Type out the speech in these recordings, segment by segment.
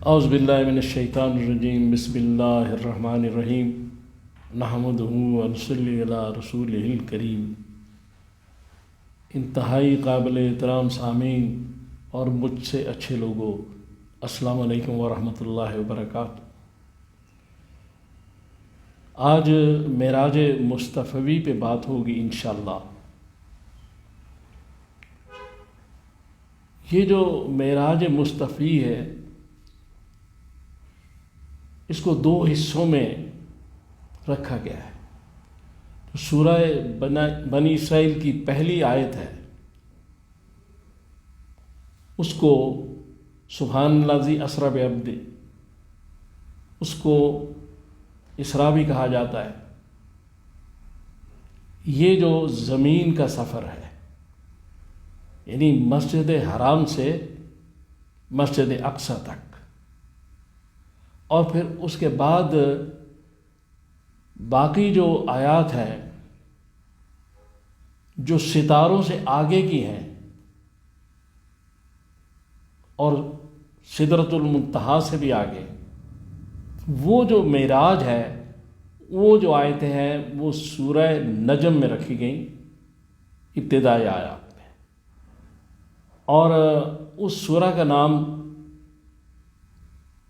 اعوذ باللہ من الشیطان الرجیم بسم اللہ الرحمن الرحیم نحمدہ ونصلی علی رسولہ الکریم۔ انتہائی قابل احترام سامعین اور مجھ سے اچھے لوگوں، السلام علیکم ورحمۃ اللہ وبرکاتہ۔ آج معراج مصطفی پہ بات ہوگی انشاءاللہ۔ یہ جو معراج مصطفی ہے اس کو دو حصوں میں رکھا گیا ہے۔ سورہ بنی اسرائیل کی پہلی آیت ہے، اس کو سبحان الذی اسری بعبدہ، اس کو اسراء بھی کہا جاتا ہے۔ یہ جو زمین کا سفر ہے، یعنی مسجد حرام سے مسجد اقصی تک، اور پھر اس کے بعد باقی جو آیات ہیں جو ستاروں سے آگے کی ہیں اور سدرۃ المنتہا سے بھی آگے، وہ جو معراج ہے، وہ جو آیتیں ہیں وہ سورہ نجم میں رکھی گئیں ابتدائی آیات میں، اور اس سورہ کا نام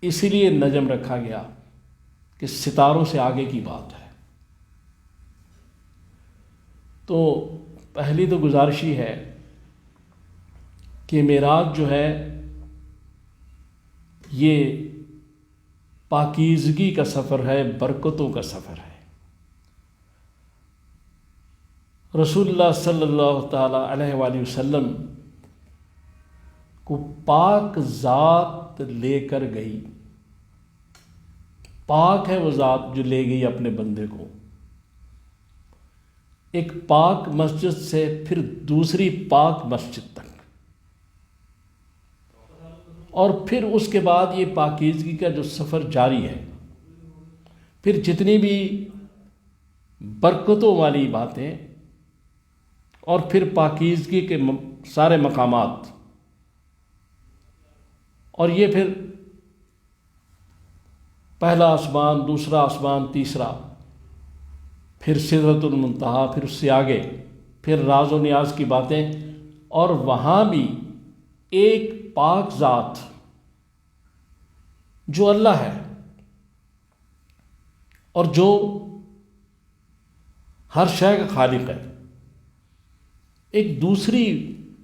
اسی لیے نجم رکھا گیا کہ ستاروں سے آگے کی بات ہے۔ تو پہلی تو گزارش ہی ہے کہ معراج جو ہے یہ پاکیزگی کا سفر ہے، برکتوں کا سفر ہے۔ رسول اللہ صلی اللہ تعالیٰ علیہ وآلہ وسلم کو پاک ذات لے کر گئی، پاک ہے وہ ذات جو لے گئی اپنے بندے کو ایک پاک مسجد سے پھر دوسری پاک مسجد تک، اور پھر اس کے بعد یہ پاکیزگی کا جو سفر جاری ہے، پھر جتنی بھی برکتوں والی باتیں اور پھر پاکیزگی کے سارے مقامات، اور یہ پھر پہلا آسمان، دوسرا آسمان، تیسرا، پھر سدرۃ المنتہا، پھر اس سے آگے پھر راز و نیاز کی باتیں، اور وہاں بھی ایک پاک ذات جو اللہ ہے اور جو ہر شے کا خالق ہے، ایک دوسری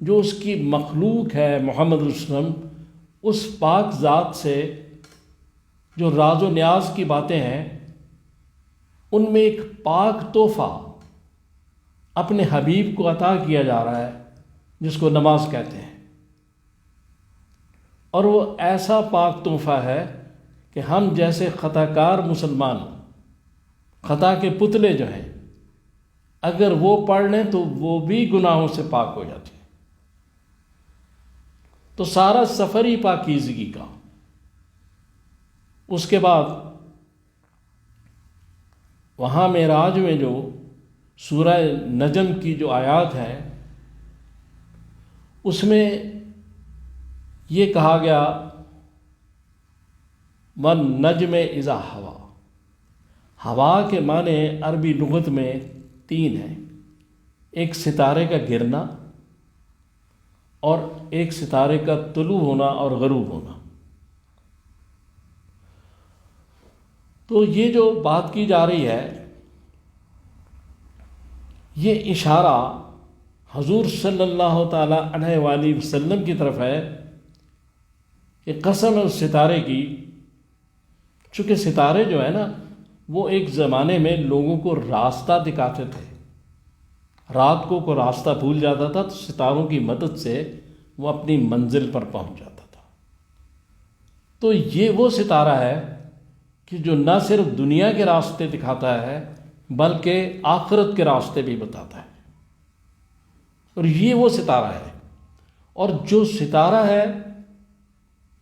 جو اس کی مخلوق ہے محمد رسول اللہ، اس پاک ذات سے جو راز و نیاز کی باتیں ہیں، ان میں ایک پاک تحفہ اپنے حبیب کو عطا کیا جا رہا ہے جس کو نماز کہتے ہیں، اور وہ ایسا پاک تحفہ ہے کہ ہم جیسے خطا کار مسلمان، خطا کے پتلے جو ہیں، اگر وہ پڑھ لیں تو وہ بھی گناہوں سے پاک ہو جاتے ہیں۔ تو سارا سفر ہی پاکیزگی کا۔ اس کے بعد وہاں معراج میں جو سورہ نجم کی جو آیات ہیں اس میں یہ کہا گیا وَالنَّجْمِ إِذَا هَوَىٰ۔ ہوا کے معنی عربی لغت میں تین ہیں، ایک ستارے کا گرنا، اور ایک ستارے کا طلوع ہونا اور غروب ہونا۔ تو یہ جو بات کی جا رہی ہے یہ اشارہ حضور صلی اللہ تعالیٰ علیہ وآلہ وسلم کی طرف ہے کہ قسم ہے اس ستارے کی، چونکہ ستارے جو ہے نا وہ ایک زمانے میں لوگوں کو راستہ دکھاتے تھے۔ رات کو کوئی راستہ بھول جاتا تھا تو ستاروں کی مدد سے وہ اپنی منزل پر پہنچ جاتا تھا۔ تو یہ وہ ستارہ ہے کہ جو نہ صرف دنیا کے راستے دکھاتا ہے بلکہ آخرت کے راستے بھی بتاتا ہے، اور یہ وہ ستارہ ہے۔ اور جو ستارہ ہے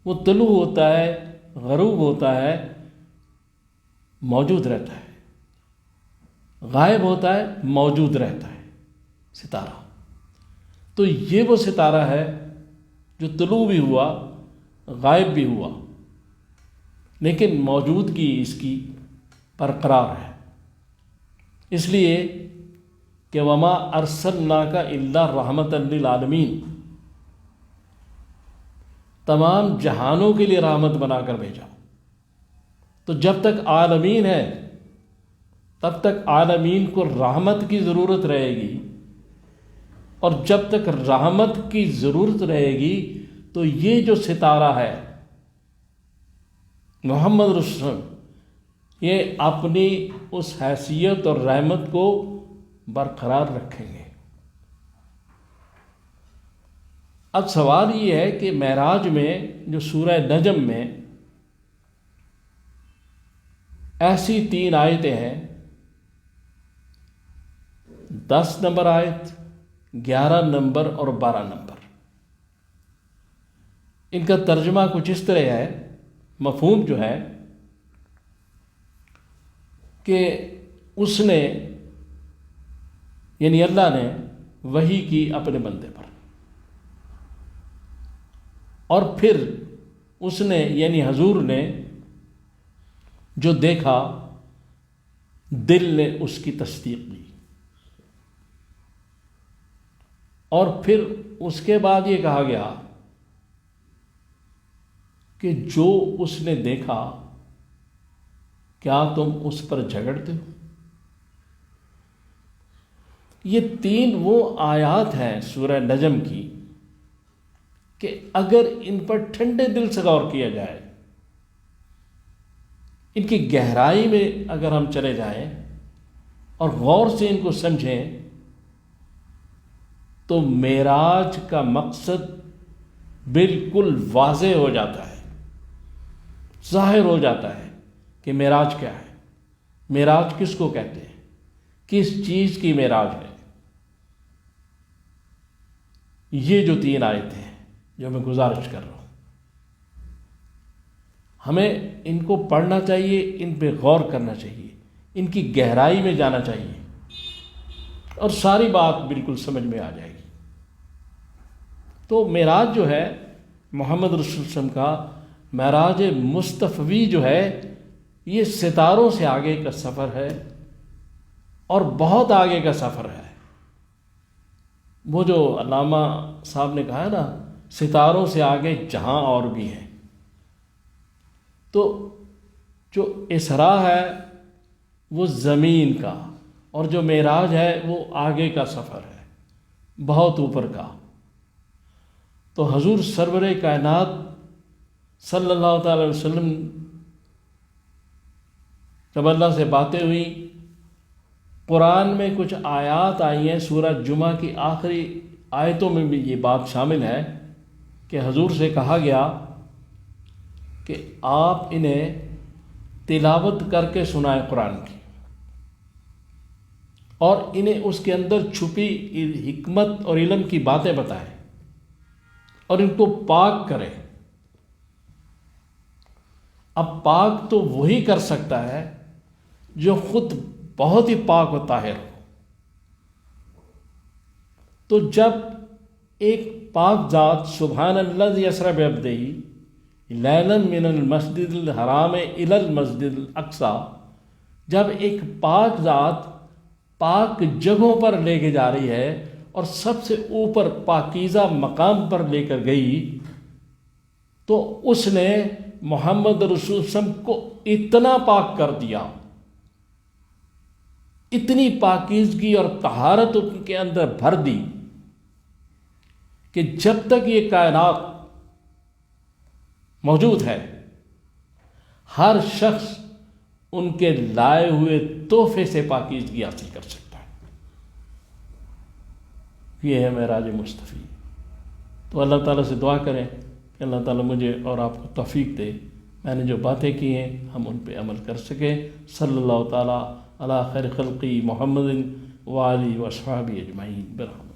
وہ طلوع ہوتا ہے، غروب ہوتا ہے، موجود رہتا ہے، غائب ہوتا ہے، موجود رہتا ہے ستارہ۔ تو یہ وہ ستارہ ہے جو طلوع بھی ہوا، غائب بھی ہوا، لیکن موجودگی اس کی برقرار ہے، اس لیے کہ وما ارسلناک الا رحمۃ للعالمین، تمام جہانوں کے لیے رحمت بنا کر بھیجا۔ تو جب تک عالمین ہے تب تک عالمین کو رحمت کی ضرورت رہے گی، اور جب تک رحمت کی ضرورت رہے گی تو یہ جو ستارہ ہے محمد رسول اللہ، یہ اپنی اس حیثیت اور رحمت کو برقرار رکھیں گے۔ اب سوال یہ ہے کہ معراج میں جو سورہ نجم میں ایسی 3 آیتیں ہیں، 10 نمبر آیت، 11 نمبر اور 12 نمبر، ان کا ترجمہ کچھ اس طرح ہے، مفہوم جو ہے کہ اس نے یعنی اللہ نے وحی کی اپنے بندے پر، اور پھر اس نے یعنی حضور نے جو دیکھا دل نے اس کی تصدیق دی، اور پھر اس کے بعد یہ کہا گیا کہ جو اس نے دیکھا کیا تم اس پر جھگڑتے ہو؟ یہ 3 وہ آیات ہیں سورہ نجم کی کہ اگر ان پر ٹھنڈے دل سے غور کیا جائے، ان کی گہرائی میں اگر ہم چلے جائیں اور غور سے ان کو سمجھیں تو معراج کا مقصد بالکل واضح ہو جاتا ہے، ظاہر ہو جاتا ہے کہ معراج کیا ہے، معراج کس کو کہتے ہیں، کس چیز کی معراج ہے۔ یہ جو 3 آیتیں ہیں جو میں گزارش کر رہا ہوں، ہمیں ان کو پڑھنا چاہیے، ان پہ غور کرنا چاہیے، ان کی گہرائی میں جانا چاہیے، اور ساری بات بالکل سمجھ میں آ جائے گی۔ تو معراج جو ہے محمد رسول اللہ علیہ وسلم کا معراج مصطفی جو ہے، یہ ستاروں سے آگے کا سفر ہے، اور بہت آگے کا سفر ہے۔ وہ جو علامہ صاحب نے کہا ہے نا، ستاروں سے آگے جہاں اور بھی ہیں، تو جو اسراء ہے وہ زمین کا، اور جو معراج ہے وہ آگے کا سفر ہے، بہت اوپر کا۔ تو حضور سرور کائنات صلی اللہ تعالی وسلم جب اللہ سے باتیں ہوئی، قرآن میں کچھ آیات آئی ہیں، سورہ جمعہ کی آخری آیتوں میں بھی یہ بات شامل ہے کہ حضور سے کہا گیا کہ آپ انہیں تلاوت کر کے سنائیں قرآن کی، اور انہیں اس کے اندر چھپی حکمت اور علم کی باتیں بتائیں، اور ان کو پاک کریں۔ اب پاک تو وہی کر سکتا ہے جو خود بہت ہی پاک و طاہر ہو۔ تو جب ایک پاک ذات سبحان الذی اسری بعبدہ لیلا من المسجد الحرام الی المسجد الاقصی، جب ایک پاک ذات پاک جگہوں پر لے کے جا رہی ہے اور سب سے اوپر پاکیزہ مقام پر لے کر گئی، تو اس نے محمد رسول صلی اللہ علیہ وسلم کو اتنا پاک کر دیا، اتنی پاکیزگی اور طہارت ان کے اندر بھر دی کہ جب تک یہ کائنات موجود ہے ہر شخص ان کے لائے ہوئے تحفے سے پاکیزگی حاصل کر سکتا ہے۔ یہ ہے معراج مصطفی۔ تو اللہ تعالیٰ سے دعا کریں کہ اللہ تعالیٰ مجھے اور آپ کو توفیق دے، میں نے جو باتیں کی ہیں ہم ان پہ عمل کر سکیں۔ صلی اللہ تعالیٰ علی خیر خلقی محمد وآلہ واصحابہ اجمعین برحمتہ۔